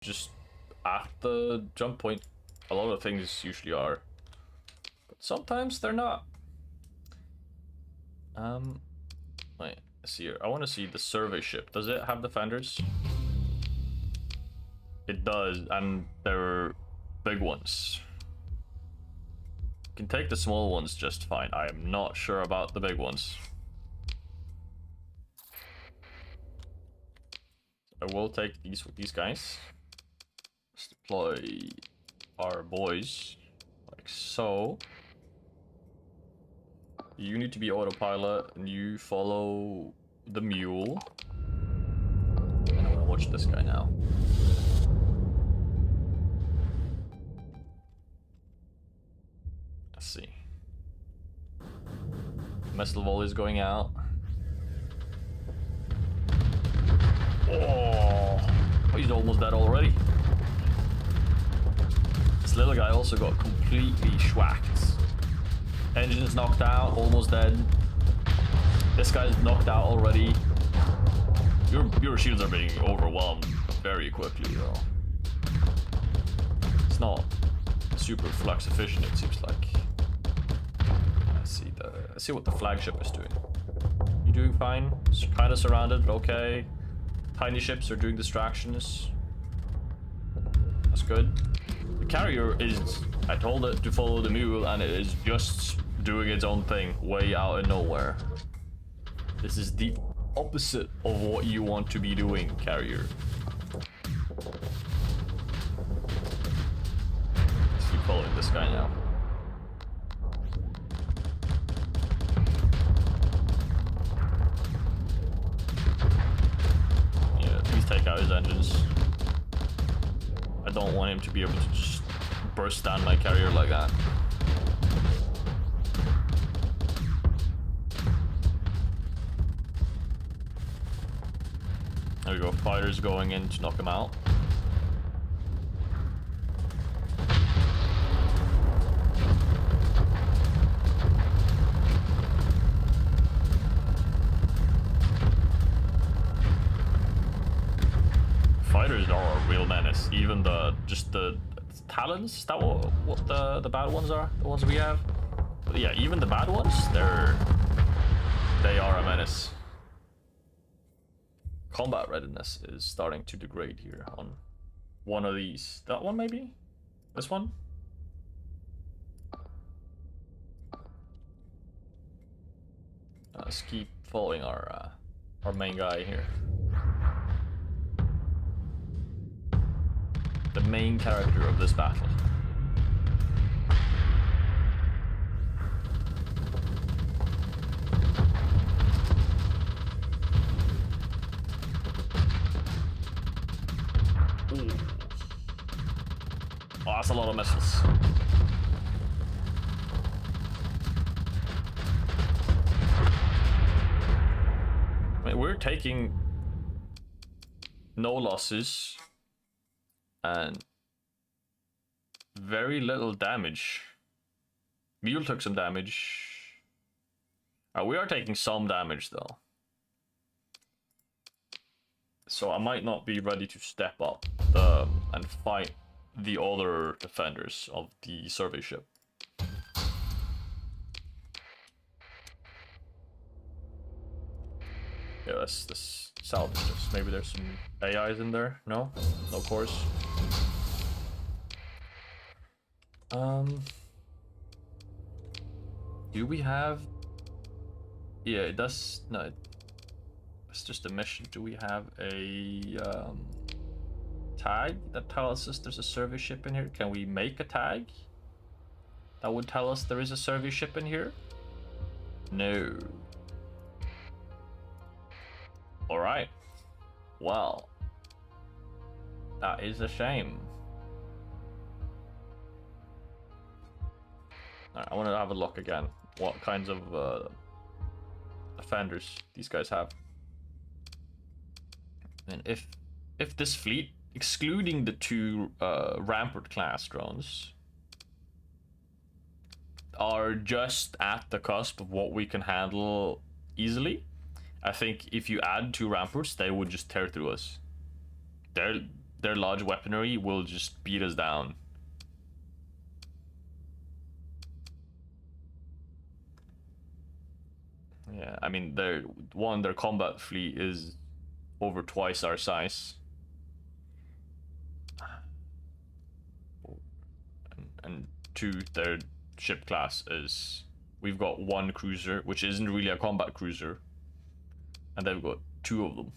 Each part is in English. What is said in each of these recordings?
just at the jump point. A lot of things usually are, but sometimes they're not. Wait, let's see here. I want to see the survey ship. Does it have defenders? It does, and they're big ones. You can take the small ones just fine. I am not sure about the big ones. I will take these with these guys. Let's deploy our boys like so. You need to be autopilot and you follow the mule. And I'm gonna watch this guy now. Let's see. Missile volley is going out. Oh, he's almost dead already. This little guy also got completely schwacked. Engine's knocked out, almost dead. This guy's knocked out already. Your shields are being overwhelmed very quickly though. It's not super flux efficient, it seems like. Let's see what the flagship is doing. You doing fine? It's kind of surrounded, but okay. Tiny ships are doing distractions. That's good. The carrier is, I told it to follow the mule and it is just doing its own thing way out in nowhere. This is the opposite of what you want to be doing, carrier. Let's keep following this guy now. Take out his engines. I don't want him to be able to just burst down my carrier like that. There we go, fighters going in to knock him out. Fighters are a real menace. Even the talons, is that what the bad ones are? The ones we have? But yeah, even the bad ones, they are a menace. Combat readiness is starting to degrade here on one of these. That one maybe? This one? Let's keep following our main guy here. The main character of this battle. Ooh. Oh, that's a lot of missiles. I mean, we're taking no losses and very little damage. Mule took some damage. We are taking some damage though. So I might not be ready to step up and fight the other defenders of the survey ship. Yeah, let's salvage this. Maybe there's some AIs in there. No? No course. Do we have... Yeah, it does... No, it's just a mission. Do we have a tag that tells us there's a survey ship in here? Can we make a tag that would tell us there is a survey ship in here? No. Alright. Well, that is a shame. Right, I want to have a look again. What kinds of defenders these guys have. And if this fleet, excluding the two Rampart class drones, are just at the cusp of what we can handle easily, I think if you add two Ramparts, they would just tear through us. their large weaponry will just beat us down. Yeah, I mean, their combat fleet is over twice our size. And two, their ship class is... We've got one cruiser, which isn't really a combat cruiser. And they've got two of them.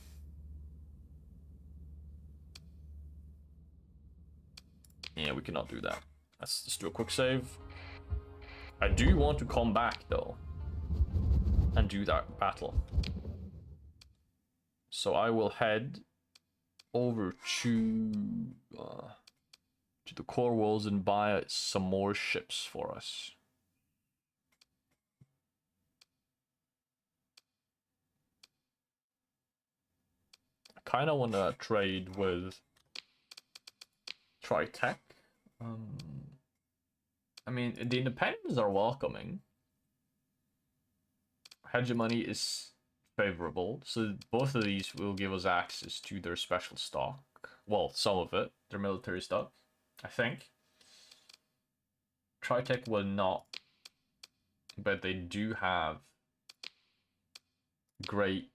Yeah, we cannot do that. Let's just do a quick save. I do want to come back, though. And do that battle. So I will head over to the core walls and buy some more ships for us. I kind of want to trade with Tritech. I mean, the independents are welcoming. Hegemony is favorable, so both of these will give us access to their special stock. Well, some of it, their military stock, I think. Tritech will not, but they do have great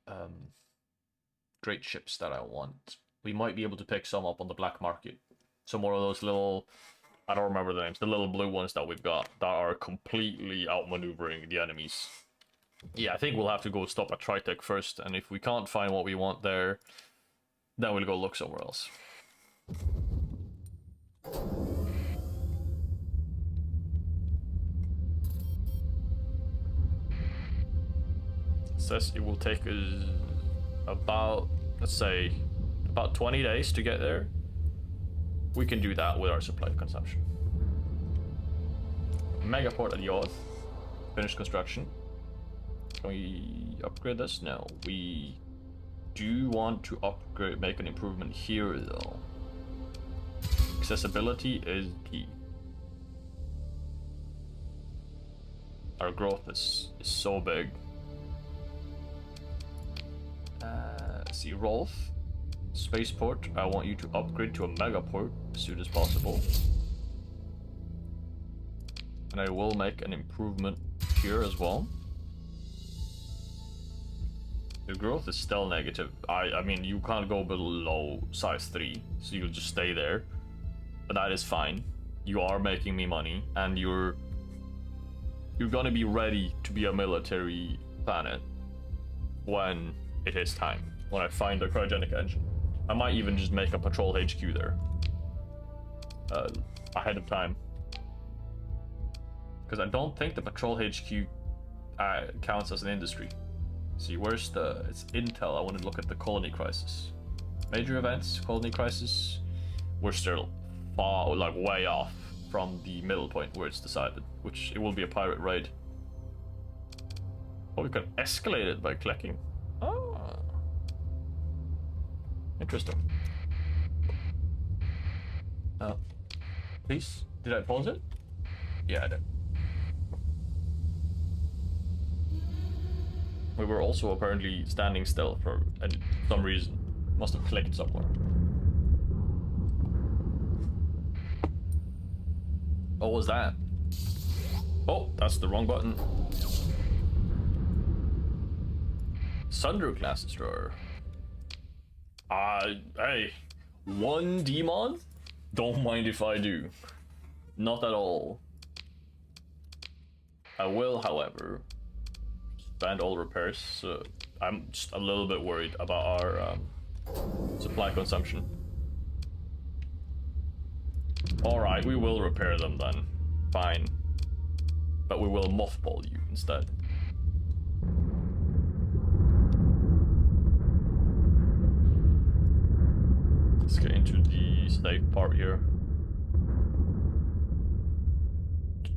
great ships that I want. We might be able to pick some up on the black market. Some more of those little, I don't remember the names, the little blue ones that we've got that are completely outmaneuvering the enemies. Yeah, I think we'll have to go stop at Tritech first, and if we can't find what we want there, then we'll go look somewhere else. It says it will take us about, let's say, about 20 days to get there. We can do that with our supply consumption. Megaport at Yoth. Finished construction. Can we upgrade this? No. We do want to upgrade, make an improvement here though. Accessibility is key. Our growth is so big. Let's see, Rolf. Spaceport, I want you to upgrade to a megaport as soon as possible. And I will make an improvement here as well. The growth is still negative. I mean, you can't go below size 3, so you'll just stay there. But that is fine. You are making me money, and you're gonna be ready to be a military planet when it is time. When I find a cryogenic engine. I might even just make a patrol HQ there. Ahead of time. Because I don't think the patrol HQ counts as an industry. See, where's the... It's Intel. I want to look at the colony crisis. Major events, colony crisis. We're still far, like way off from the middle point where it's decided. Which it will be a pirate raid. Oh, we can escalate it by clicking. Oh. Interesting. Please? Did I pause it? Yeah, I did. We were also apparently standing still for some reason. Must have clicked somewhere. What was that? Oh, that's the wrong button. Sundru class destroyer. Hey, one demon? Don't mind if I do. Not at all. I will, however, spend all repairs, so I'm just a little bit worried about our supply consumption. Alright, we will repair them then. Fine. But we will mothball you instead. Let's get into the safe part here.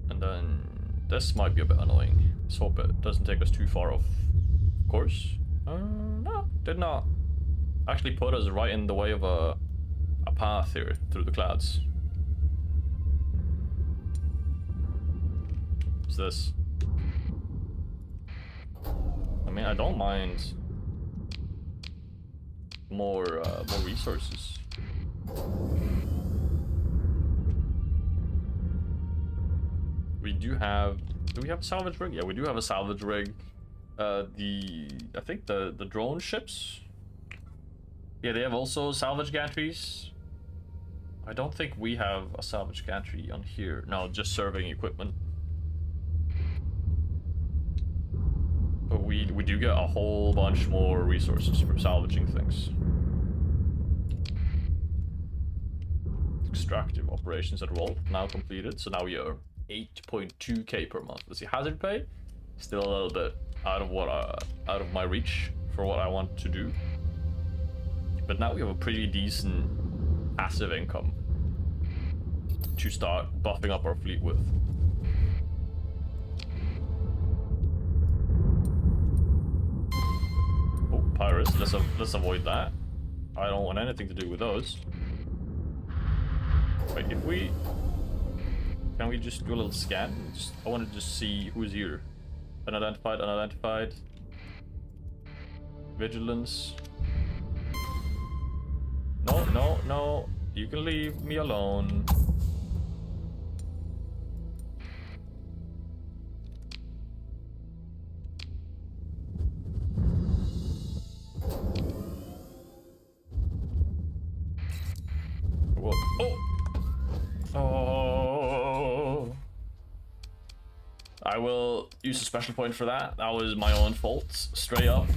And then this might be a bit annoying. Let's hope it doesn't take us too far off course. No, did not. Actually put us right in the way of a path here through the clouds. What's this? I mean, I don't mind more resources. We do have... Do we have a salvage rig? Yeah, we do have a salvage rig. I think the drone ships. Yeah, they have also salvage gantries. I don't think we have a salvage gantry on here. No, just serving equipment. But we do get a whole bunch more resources for salvaging things. Extractive operations at Roll now completed. So now we are 8.2k per month. Let's see, hazard pay still a little bit out of my reach for what I want to do. But now we have a pretty decent passive income to start buffing up our fleet with. Oh, pirates, let's avoid that. I don't want anything to do with those. Wait, can we just do a little scan? I want to just see who's here. Unidentified, unidentified. Vigilance. No, no, no. You can leave me alone. What? Oh! Oh! I will use a special point for that. That was my own fault, straight up.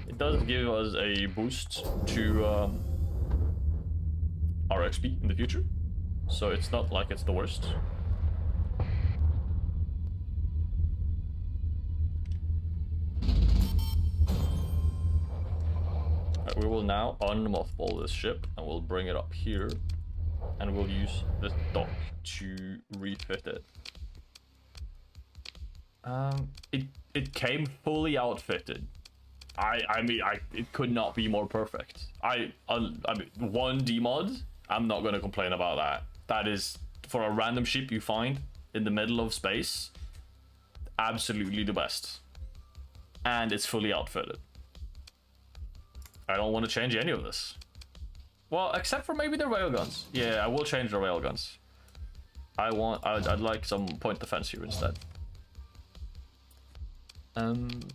It does give us a boost to our XP in the future, so it's not like it's the worst. Right, we will now unmothball this ship and we'll bring it up here, and we'll use this dock to refit it. It came fully outfitted. I mean, it could not be more perfect. I mean, one demod, I'm not gonna complain about that. That is, for a random ship you find in the middle of space, absolutely the best. And it's fully outfitted. I don't want to change any of this. Well, except for maybe the railguns. Yeah, I will change the railguns. I'd like some point defense here instead. And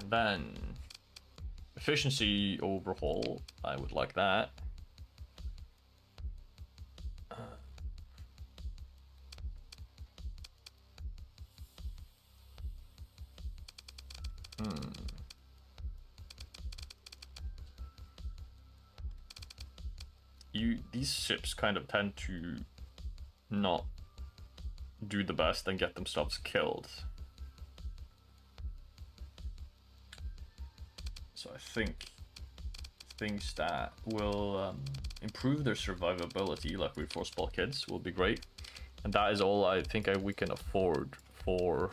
then efficiency overhaul, I would like that. These ships kind of tend to not do the best and get themselves killed. So I think things that will improve their survivability, like reinforceable kids, will be great. And that is all I think we can afford for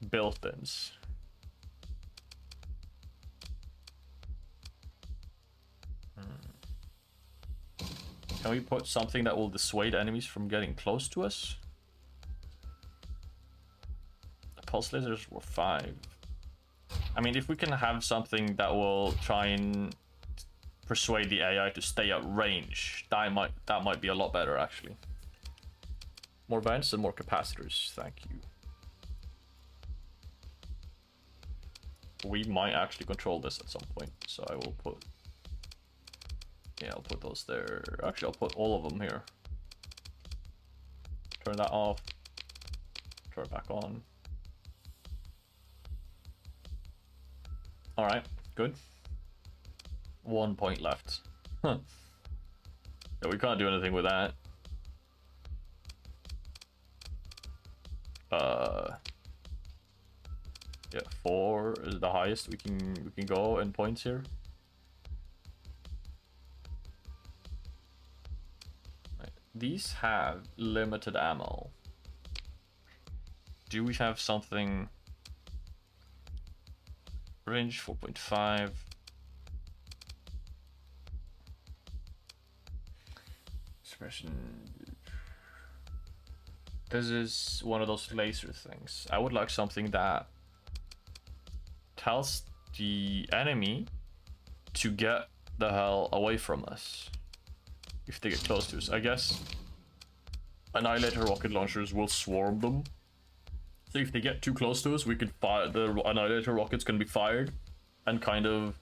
built-ins. Can we put something that will dissuade enemies from getting close to us? The pulse lasers were 5. I mean, if we can have something that will try and persuade the AI to stay at range, that might be a lot better, actually. More vents and more capacitors, thank you. We might actually control this at some point, so I will put... Yeah, I'll put those there. Actually, I'll put all of them here. Turn that off. Turn it back on. Alright, good. 1 point left. Huh. Yeah, we can't do anything with that. Yeah, 4 is the highest we can go in points here. Right. These have limited ammo. Do we have something? Range 4.5. Suppression. This is one of those laser things. I would like something that tells the enemy to get the hell away from us if they get close to us. I guess Annihilator rocket launchers will swarm them. So if they get too close to us, we could fire the Annihilator rockets can be fired and kind of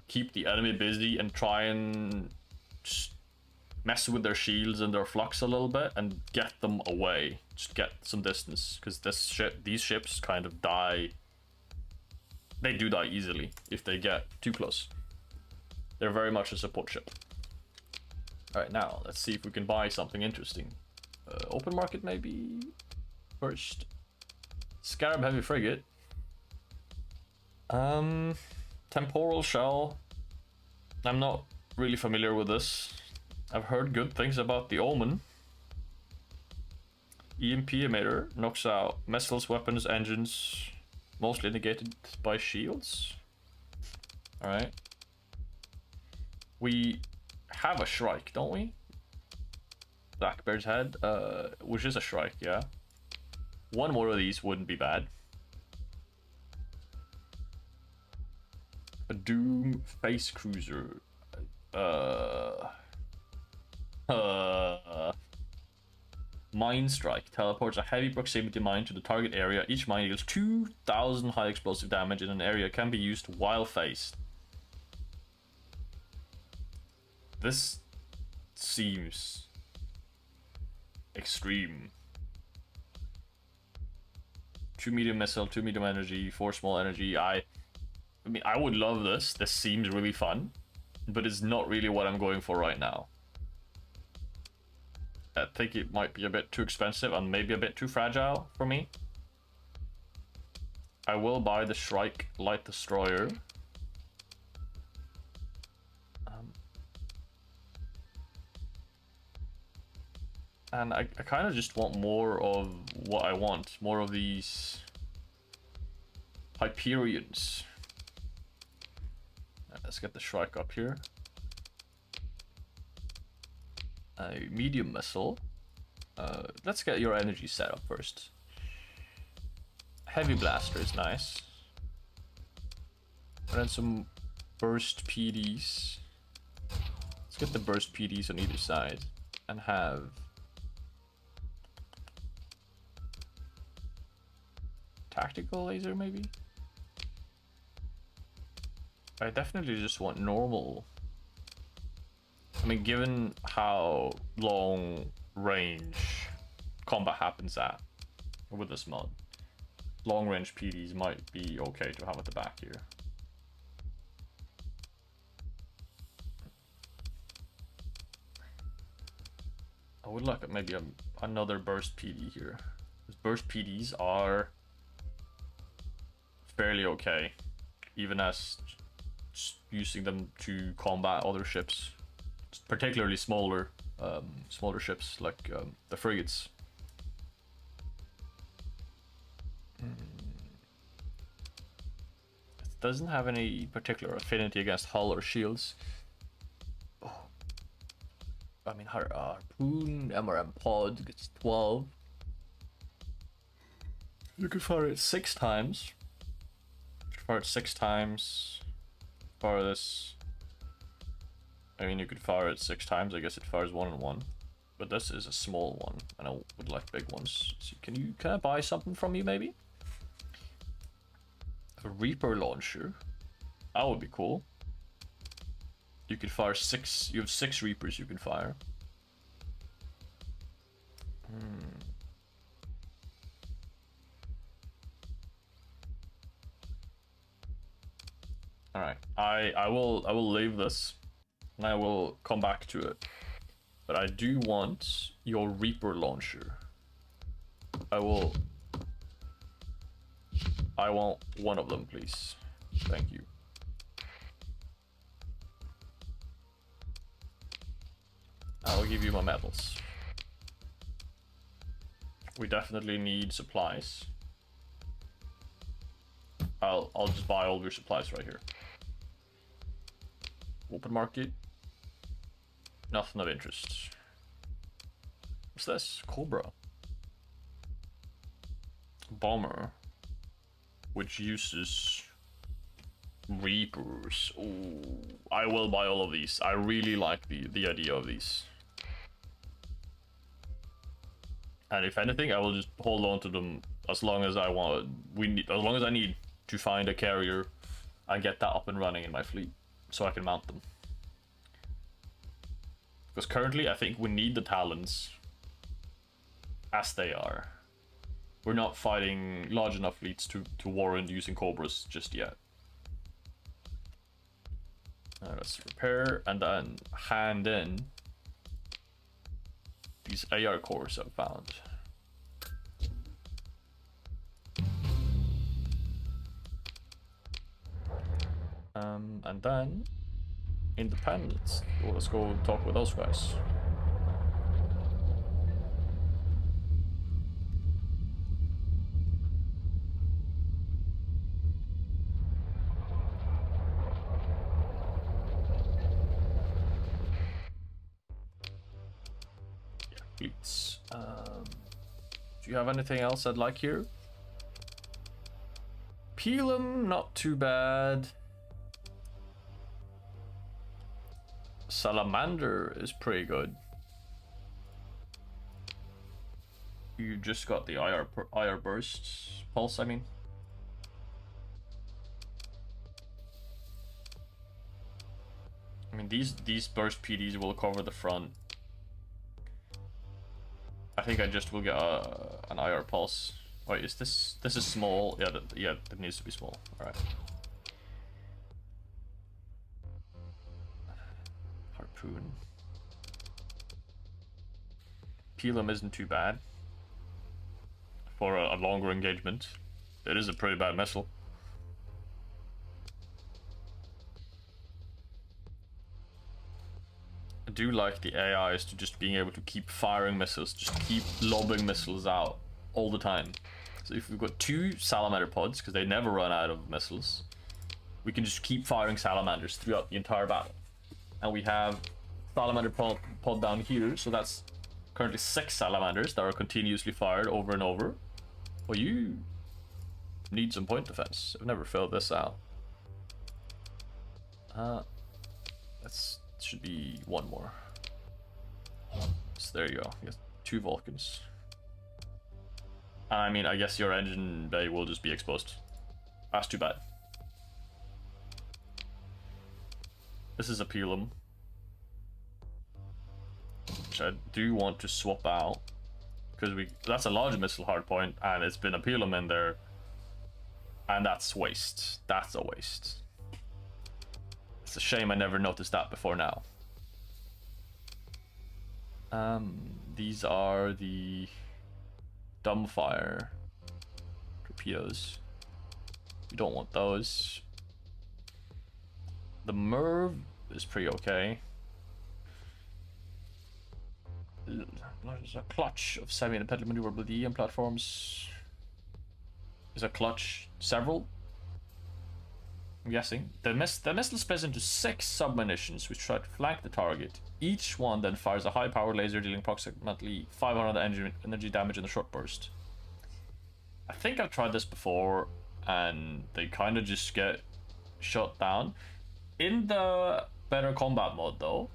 keep the enemy busy and try and just mess with their shields and their flux a little bit and get them away. Just get some distance, because these ships kind of die. They do die easily if they get too close. They're very much a support ship. Alright, now let's see if we can buy something interesting. Open market maybe first. Scarab heavy frigate. Temporal shell. I'm not really familiar with this. I've heard good things about the Omen. EMP emitter knocks out missiles, weapons, engines, mostly negated by shields. Alright. We have a Shrike, don't we? Blackbeard's head, which is a Shrike, yeah. One more of these wouldn't be bad. A Doom face cruiser. Mine strike teleports a heavy proximity mine to the target area. Each mine deals 2,000 high explosive damage in an area. Can be used while faced. This seems extreme. 2 medium missile, 2 medium energy, 4 small energy. I mean, I would love this. This seems really fun, but it's not really what I'm going for right now. I think it might be a bit too expensive and maybe a bit too fragile for me. I will buy the Shrike Light Destroyer. And I kind of just want more of what I want. More of these Hyperions. Let's get the Shrike up here. A medium missile. Let's get your energy set up first. Heavy blaster is nice. And then some burst PDs. Let's get the burst PDs on either side and have tactical laser maybe. I definitely just want normal. I mean, given how long range combat happens at with this mod, long range PDs might be okay to have at the back here. I would like maybe another burst PD here. Burst PDs are fairly okay, even as using them to combat other ships, particularly smaller ships like the frigates. It doesn't have any particular affinity against hull or shields. Oh. I mean, harpoon MRM pod gets 12. You can fire it 6 times. Fire it 6 times. Fire this. I mean, you could fire it 6 times. I guess it fires 1 and 1. But this is a small one, and I would like big ones. So can I buy something from you, maybe? A Reaper launcher. That would be cool. You could fire 6. You have 6 Reapers you can fire. Alright, I will leave this and I will come back to it. But I do want your Reaper launcher. I want one of them, please. Thank you. I'll give you my metals. We definitely need supplies. I'll just buy all your supplies right here. Open market. Nothing of interest. What's this? Cobra. Bomber. Which uses Reapers. Ooh, I will buy all of these. I really like the idea of these. And if anything, I will just hold on to them as long as I want. As long as I need to find a carrier and get that up and running in my fleet, so I can mount them. Because currently, I think we need the Talons as they are. We're not fighting large enough fleets to warrant using Cobras just yet. Let's repair and then hand in these AR cores I've found. And then independence. Well, let's go talk with those guys. Fleets. Do you have anything else I'd like here? Pelham, not too bad. Salamander is pretty good. You just got the IR burst pulse, I mean. These burst PDs will cover the front. I think I just will get an IR pulse. Wait, is this is small? Yeah, that needs to be small. All right. Harpoon. Pelham isn't too bad for a longer engagement. It is a pretty bad missile. I do like the AIs to just being able to keep firing missiles, just keep lobbing missiles out all the time. So if we've got 2 salamander pods, because they never run out of missiles, we can just keep firing salamanders throughout the entire battle. And we have salamander pod down here, so that's currently 6 salamanders that are continuously fired over and over. Well, you need some point defense. I've never filled this out. That's should be 1 more. So there you go. You got 2 Vulcans. I mean, I guess your engine bay will just be exposed. That's too bad. This is a Pelham, which I do want to swap out, because that's a large missile hardpoint, and it's been a Pelham in there, and that's waste. That's a waste. It's a shame I never noticed that before now. These are the dumbfire torpedoes. We don't want those. The Merv is pretty okay. There's a clutch of semi-independently maneuverable EM platforms. Is a clutch several? I'm guessing. The missile splits into 6 submunitions which try to flank the target. Each one then fires a high-powered laser dealing approximately 500 energy damage in a short burst. I think I've tried this before and they kind of just get shot down. In the better combat mode though,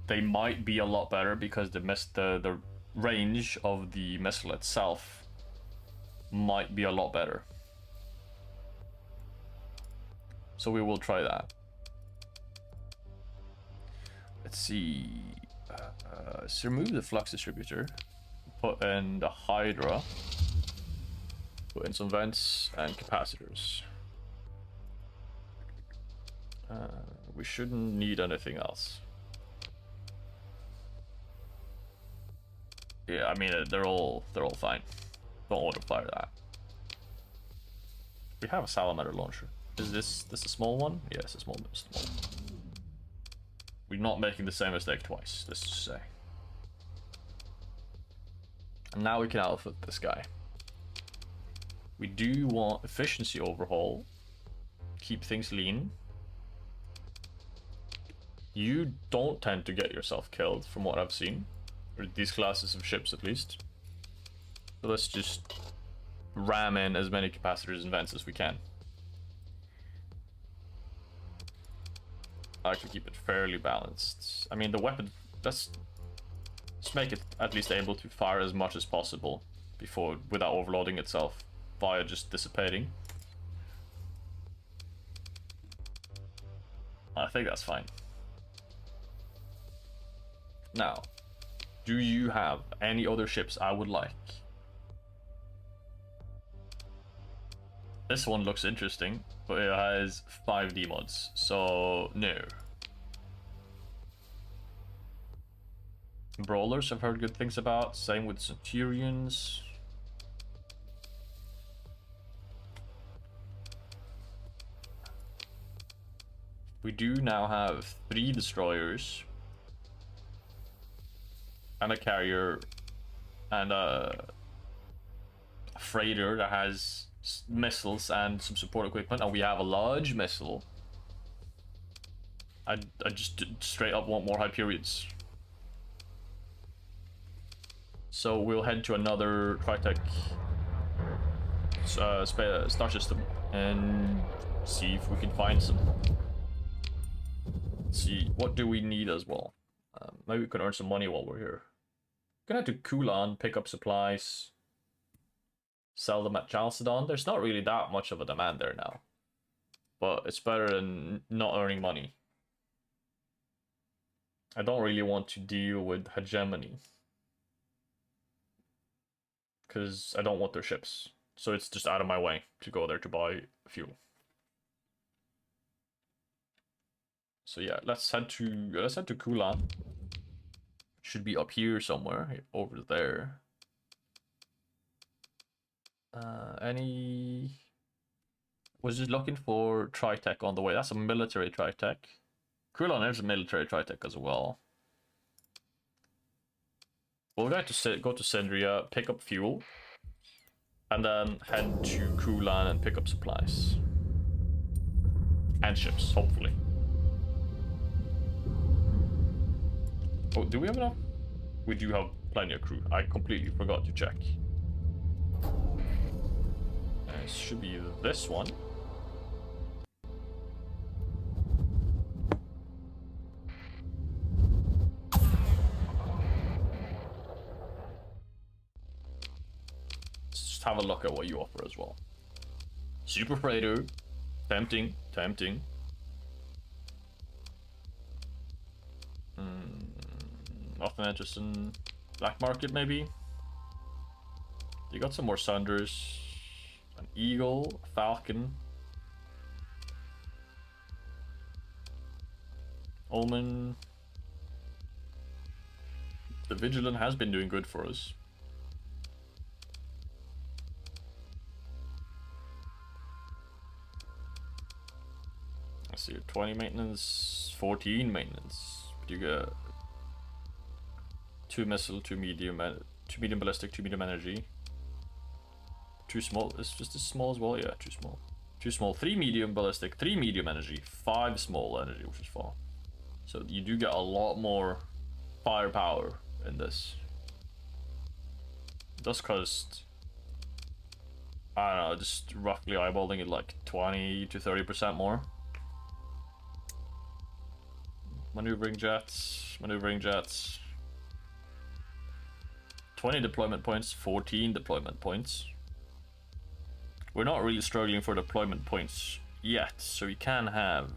they might be a lot better because the range of the missile itself might be a lot better. So we will try that. Let's see. So remove the flux distributor. Put in the Hydra. Put in some vents and capacitors. We shouldn't need anything else. Yeah, I mean they're all fine. Don't auto fire that. We have a salamander launcher. Is this a small one? Yes, a small one. We're not making the same mistake twice, let's just say. And now we can outfit this guy. We do want efficiency overhaul. Keep things lean. You don't tend to get yourself killed from what I've seen. Or these classes of ships at least. So let's just ram in as many capacitors and vents as we can. I like to keep it fairly balanced. I mean, the weapon, let's make it at least able to fire as much as possible before, without overloading itself via just dissipating. I think that's fine. Now, do you have any other ships I would like? This one looks interesting, but it has 5D mods, so no. Brawlers I've heard good things about, same with Centurions. We do now have 3 destroyers and a carrier and a freighter that has missiles and some support equipment, and we have a large missile. I just straight up want more Hyperions. So we'll head to another Tritech star system and see if we can find some. Let's see, what do we need as well? Maybe we can earn some money while we're here. Gonna have to Kulan, pick up supplies, sell them at Chalcedon. There's not really that much of a demand there now, but it's better than not earning money. I don't really want to deal with hegemony because I don't want their ships, so it's just out of my way to go there to buy fuel. So yeah, let's head to Kulan. Should be up here somewhere, over there. Was just looking for Tritech on the way. That's a military Tritech. Kulan is a military Tritech as well. We'll go to Sindria, pick up fuel, and then head to Kulan and pick up supplies and ships, hopefully. Oh, do we have enough? We do have plenty of crew. I completely forgot to check. It should be this one. Let's just have a look at what you offer as well. Super freighter. Tempting, tempting. Nothing interesting. Black market maybe. You got some more Sunders. An Eagle, a Falcon. Omen. The Vigilant has been doing good for us. Let's see, 20 maintenance, 14 maintenance. But you get 2 missile, 2 medium ballistic, 2 medium energy. 2 small. It's just as small as well. Yeah, 2 small. 2 small, 3 medium ballistic, 3 medium energy, 5 small energy, which is far. So you do get a lot more firepower in this. It does cost, I don't know, just roughly eyeballing it like 20 to 30% more. Maneuvering jets, 20 deployment points, 14 deployment points. We're not really struggling for deployment points yet, so we can have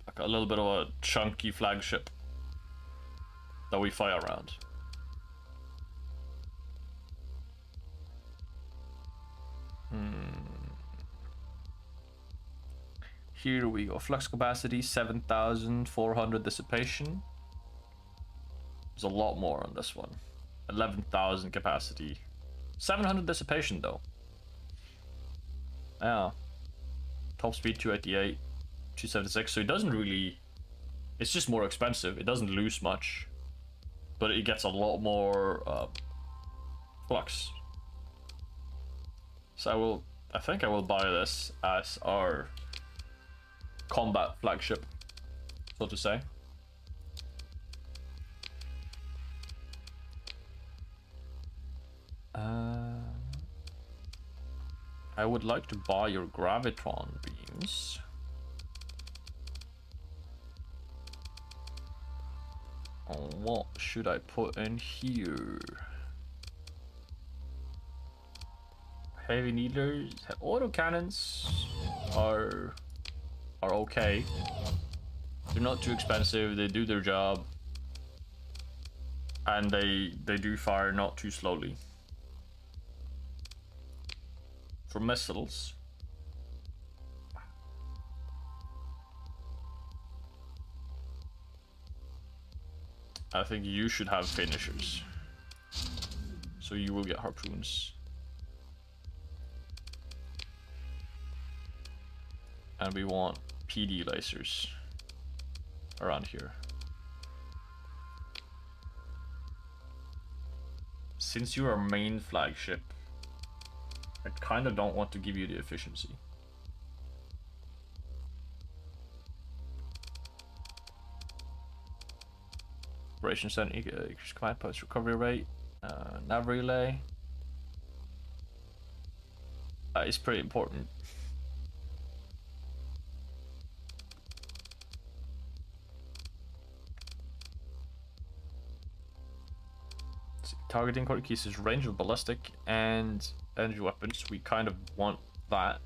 like a little bit of a chunky flagship that we fly around. Here we go. Flux capacity 7,400 dissipation. There's a lot more on this one. 11,000 capacity. 700 dissipation though. Yeah. Top speed 288, 276. So it doesn't really. It's just more expensive. It doesn't lose much, but it gets a lot more flux. So I think I will buy this as our combat flagship, so to say. I would like to buy your gravitron beams. What should I put in here? Heavy needlers, auto cannons are okay. They're not too expensive. They do their job, and they do fire not too slowly. For missiles, I think you should have finishers, so you will get harpoons. And we want PD lasers around here. Since you're our main flagship, I kind of don't want to give you the efficiency. Operation Center, increase command post recovery rate, nav relay. That is pretty important. Targeting increases range of ballistic and energy weapons. We kind of want that.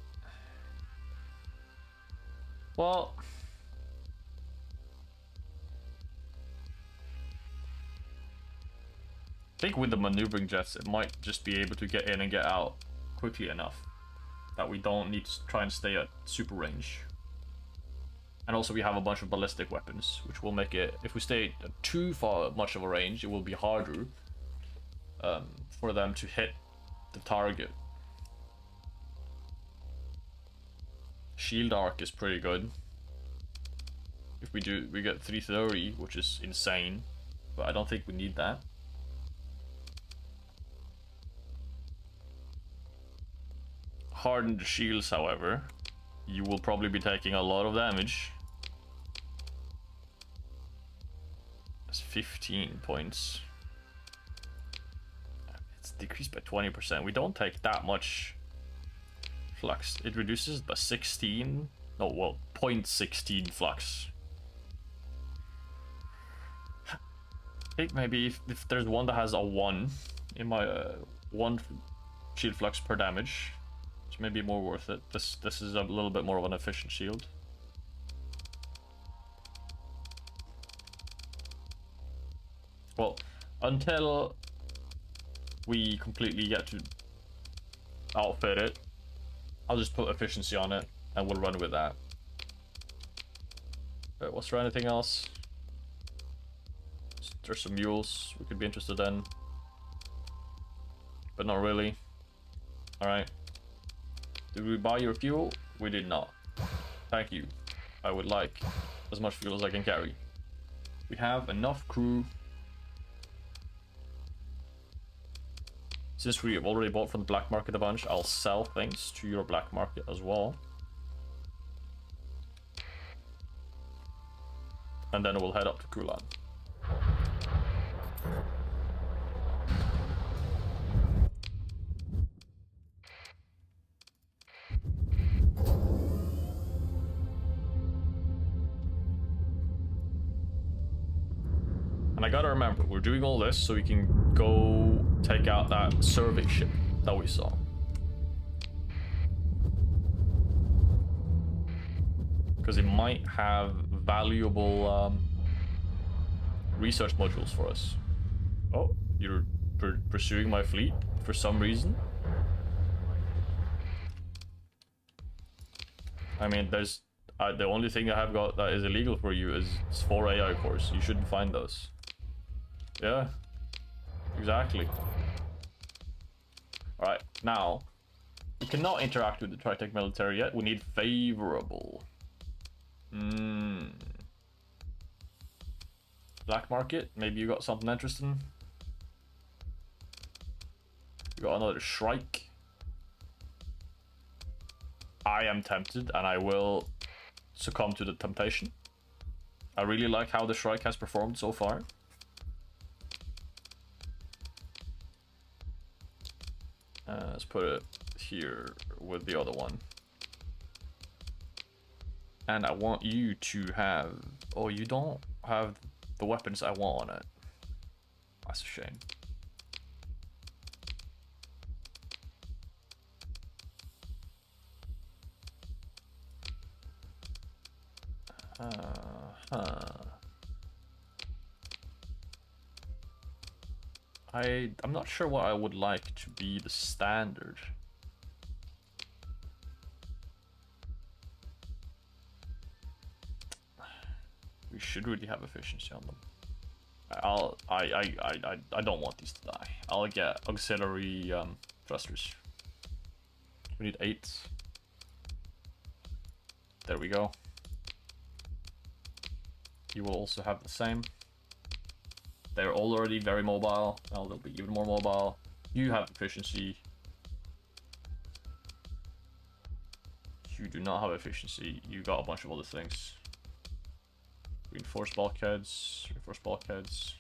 Well, I think with the maneuvering jets, it might just be able to get in and get out quickly enough that we don't need to try and stay at super range. And also we have a bunch of ballistic weapons, which will make it, if we stay at too far much of a range, it will be harder for them to hit the target. Shield arc is pretty good. If we do, we get 330, which is insane, but I don't think we need that. Hardened shields, however, you will probably be taking a lot of damage. That's 15 points. It's decreased by 20%. We don't take that much flux. It reduces by 16. No, well, 0.16 flux. I think maybe if there's one that has a 1 in my 1 shield flux per damage, it's maybe more worth it. This is a little bit more of an efficient shield. Well, until we completely get to outfit it, I'll just put efficiency on it and we'll run with that. Was there anything else? There's some mules we could be interested in, but not really. Alright. Did we buy your fuel? We did not. Thank you. I would like as much fuel as I can carry. We have enough crew. Since we have already bought from the black market a bunch, I'll sell things to your black market as well. And then we'll head up to Kulan. And I gotta remember, we're doing all this so we can go take out that survey ship that we saw. Because it might have valuable research modules for us. Oh, you're pursuing my fleet for some reason? I mean, there's the only thing I have got that is illegal for you is 4 AI cores. You shouldn't find those. Yeah, exactly. Alright, now, we cannot interact with the Tritech military yet. We need favorable. Black market, maybe you got something interesting. You got another Shrike. I am tempted and I will succumb to the temptation. I really like how the Shrike has performed so far. Let's put it here with the other one. And I want you to have... Oh, you don't have the weapons I want on it. That's a shame. I'm not sure what I would like to be the standard. We should really have efficiency on them. I don't want these to die. I'll get auxiliary thrusters. We need 8. There we go. You will also have the same. They're already very mobile. Now they'll be even more mobile. You have efficiency. You do not have efficiency. You got a bunch of other things. Reinforced bulkheads. Reinforced bulkheads.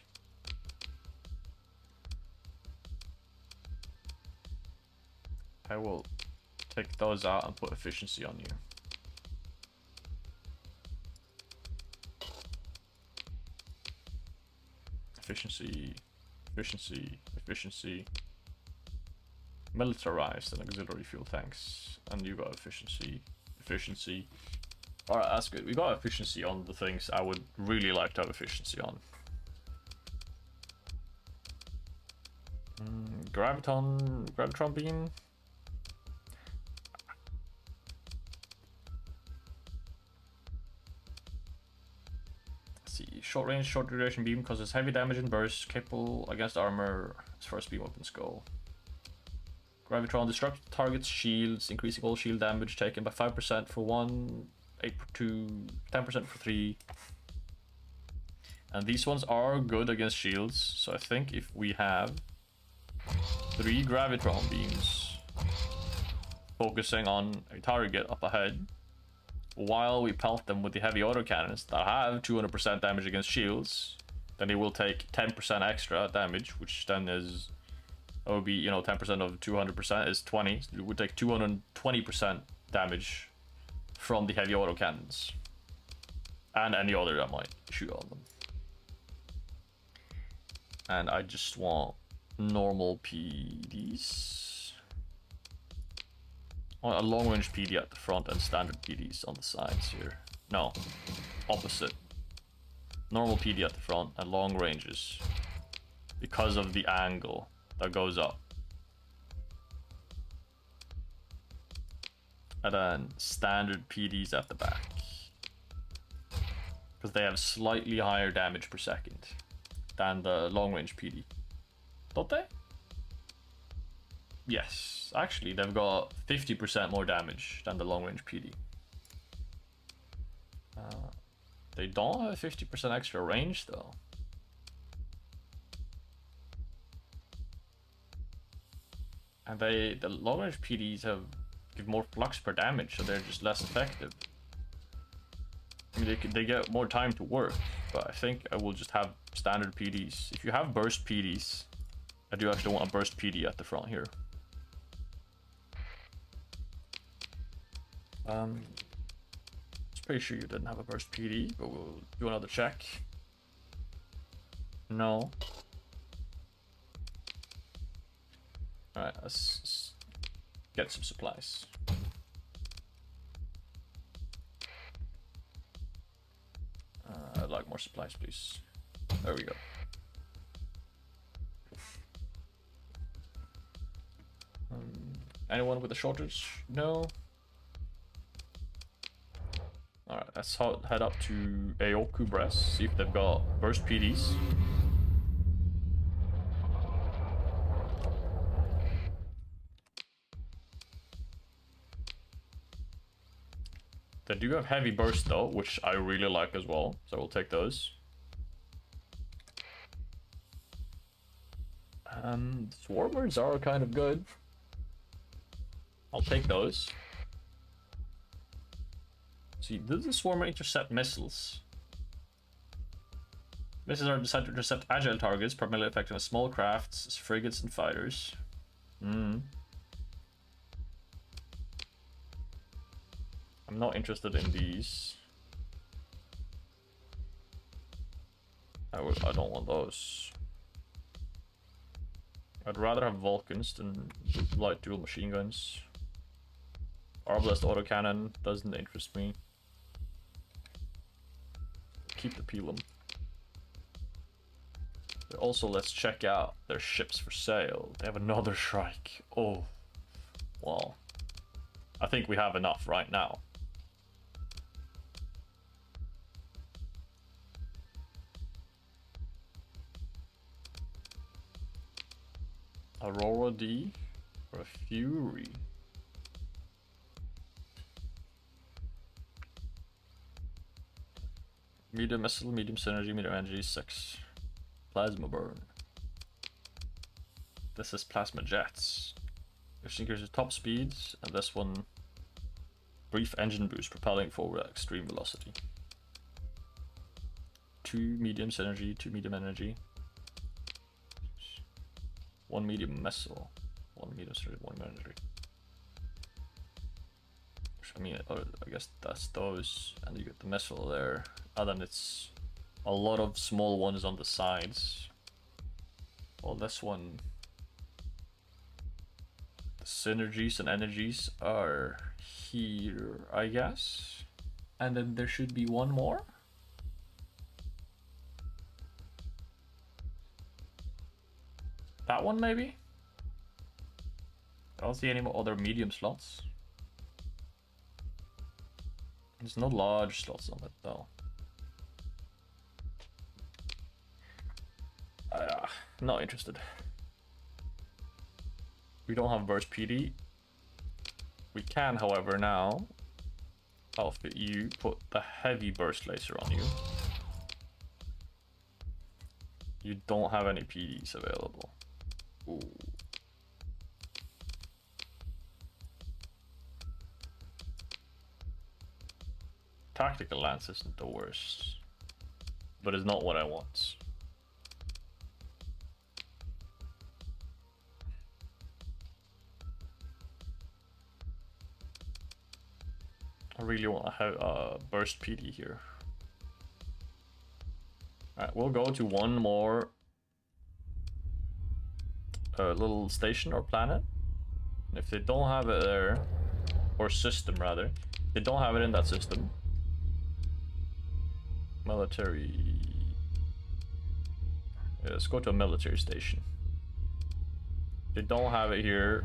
I will take those out and put efficiency on you. Efficiency, efficiency, efficiency. Militarized and auxiliary fuel tanks. And you got efficiency, efficiency. Alright, that's good. We got efficiency on the things I would really like to have efficiency on. Gravitron beam. Short range, short duration beam causes heavy damage and bursts, capable against armor as far as beam weapons go. Gravitron disrupts target's shields, increasing all shield damage taken by 5% for 1, 8 for 2, 10% for 3. And these ones are good against shields, so I think if we have 3 Gravitron beams focusing on a target up ahead, while we pelt them with the heavy autocannons that have 200% damage against shields, then they will take 10% extra damage, which then is, that would be, you know, 10% of 200% is 20. So it would take 220% damage from the heavy autocannons. And any other that might shoot on them. And I just want normal PDs. A long range PD at the front and standard PDs on the sides here. No, opposite. Normal PD at the front and long ranges because of the angle that goes up. And then standard PDs at the back because they have slightly higher damage per second than the long range PD. Don't they? Yes, actually, they've got 50% more damage than the long-range PD. They don't have 50% extra range, though. And the long-range PDs give more flux per damage, so they're just less effective. I mean, they get more time to work, but I think I will just have standard PDs. If you have burst PDs, I do actually want a burst PD at the front here. I was pretty sure you didn't have a burst PD, but we'll do another check. No. Alright, let's get some supplies. I'd like more supplies, please. There we go. Anyone with a shortage? No. Alright, let's head up to Aoku Brest, see if they've got burst PDs. They do have heavy burst though, which I really like as well, so we'll take those. Swarmers are kind of good. I'll take those. See, does the Swarmer intercept missiles? Missiles are designed to intercept agile targets, primarily affecting small crafts, frigates, and fighters. I'm not interested in these. I don't want those. I'd rather have Vulcans than light dual machine guns. Arbalest autocannon doesn't interest me. Keep the Pelum. Also, let's check out their ships for sale. They have another Shrike. Oh, well, I think we have enough right now. Aurora D or a Fury. Medium missile, medium synergy, medium energy, 6. Plasma burn. This is plasma jets. Which increases top speeds, and this one brief engine boost, propelling forward at extreme velocity. 2 medium synergy, 2 medium energy. 1 medium missile, 1 medium synergy, 1 medium energy. I mean, I guess that's those, and you get the missile there. And then it's a lot of small ones on the sides. Well, this one, the synergies and energies are here, I guess. And then there should be one more. That one, maybe? I don't see any more other medium slots. There's no large slots on it, though. Not interested. We don't have burst PD. We can, however, now outfit you, put the heavy burst laser on you. You don't have any PDs available. Ooh. Tactical lance isn't the worst, but it's not what I want. I really want to have burst PD here. Alright, we'll go to one more little station or planet. And if they don't have it there, or system rather, if they don't have it in that system, military. Yeah, let's go to a military station. If they don't have it here,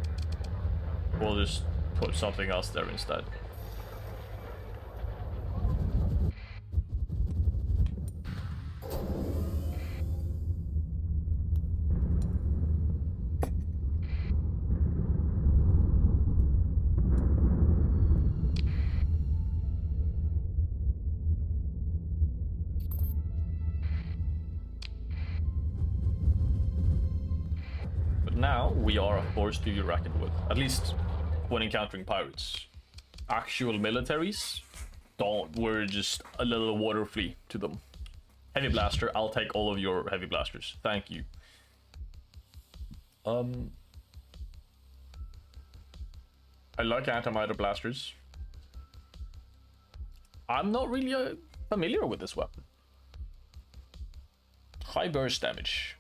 we'll just put something else there instead. Now we are of course to be reckoned with, at least when encountering pirates. Actual militaries, we're just a little water flea to them. Heavy blaster, I'll take all of your heavy blasters, thank you. I like antimatter blasters. I'm not really familiar with this weapon. High burst damage.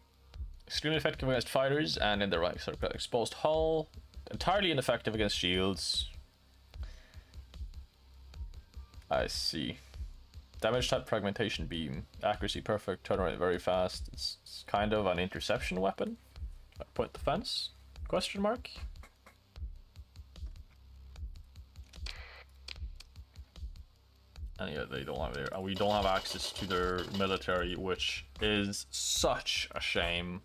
Extremely effective against fighters and in the right circle. Exposed hull. Entirely ineffective against shields. I see. Damage type fragmentation beam. Accuracy perfect. Turn rate very fast. It's kind of an interception weapon. Point defense? Question mark? And yeah, they don't have it. And we don't have access to their military, which is such a shame.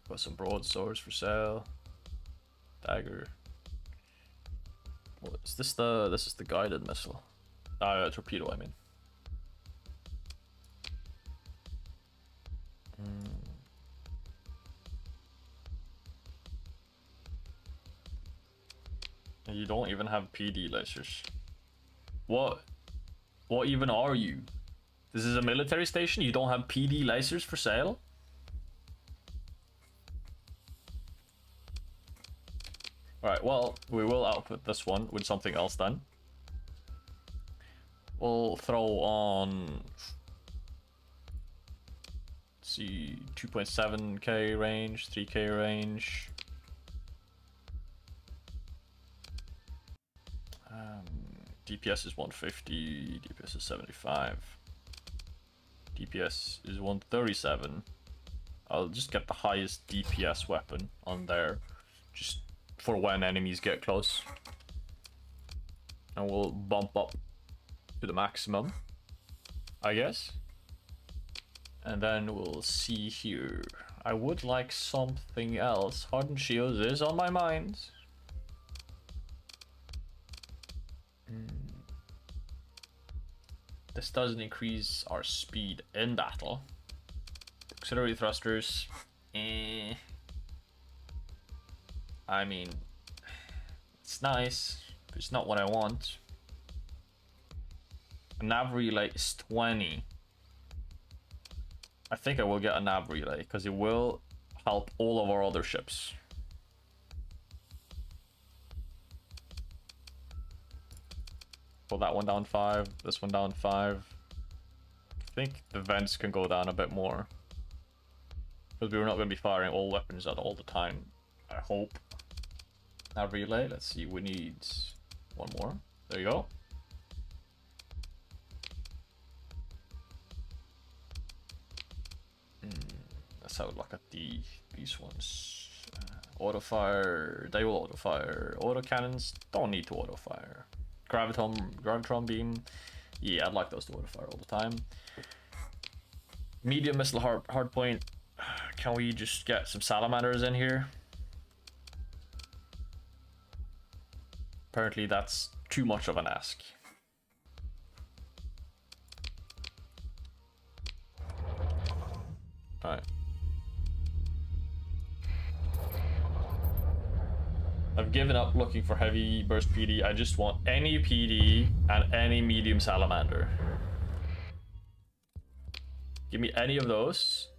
Got some broadswords for sale. Dagger. What is this? This is the guided missile. Torpedo, I mean. You don't even have PD lasers. What even are you? This is a military station? You don't have PD lasers for sale? Alright, well, we will outfit this one with something else then. We'll throw on Let's see, 2.7k range, 3k range. DPS is 150, DPS is 75. DPS is 137. I'll just get the highest DPS weapon on there, just for when enemies get close. And we'll bump up to the maximum, I guess. And then we'll see here. I would like something else. Hardened shields is on my mind. This doesn't increase our speed in battle. Auxiliary thrusters. I mean, it's nice, but it's not what I want. A nav relay is 20. I think I will get a nav relay because it will help all of our other ships. Pull that one down 5, this one down 5. I think the vents can go down a bit more, because we're not going to be firing all weapons at all the time, I hope. Nav relay, let's see, we need one more. There you go. Let's have a look at these ones. Auto fire, they will auto fire. Auto cannons don't need to auto fire. Gravitron beam, yeah, I'd like those to auto fire all the time. Medium missile hard point. Can we just get some salamanders in here? Apparently that's too much of an ask. Alright. I've given up looking for heavy burst PD. I just want any PD and any medium salamander. Give me any of those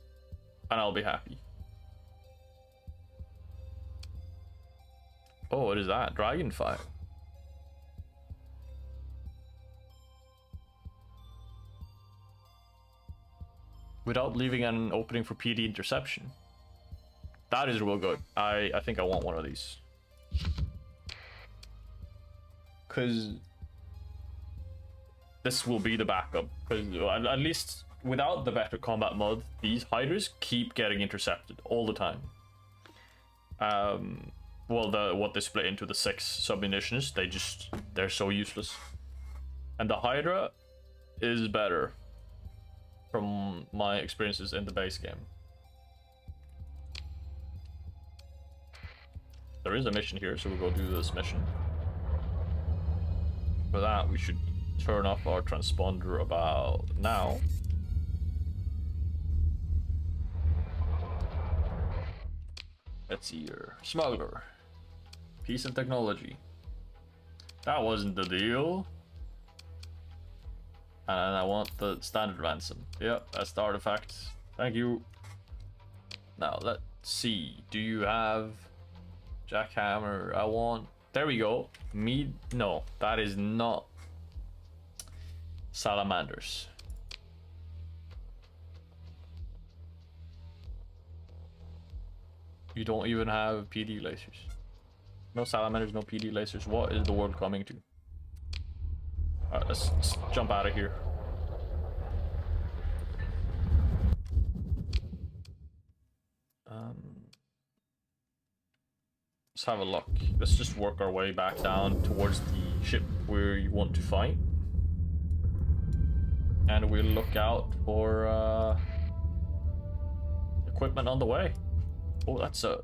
and I'll be happy. Oh, what is that? Dragonfire. Without leaving an opening for PD interception. That is real good. I think I want one of these. Because this will be the backup. Because at least without the better combat mod, these hydras keep getting intercepted all the time. Well, what they split into the 6 submunitions, they're so useless. And the hydra is better from my experiences in the base game. There is a mission here, so we'll go do this mission. For that, we should turn off our transponder about now. Let's see here. Smuggler. Piece of technology. That wasn't the deal. And I want the standard ransom. Yep, that's the artifact. Thank you. Now, let's see. Do you have jackhammer? I want... There we go. No, that is not salamanders. You don't even have PD lasers. No salamanders, no PD lasers. What is the world coming to? Alright, let's jump out of here. Let's have a look. Let's just work our way back down towards the ship where you want to fight. And we'll look out for equipment on the way. Oh, that's a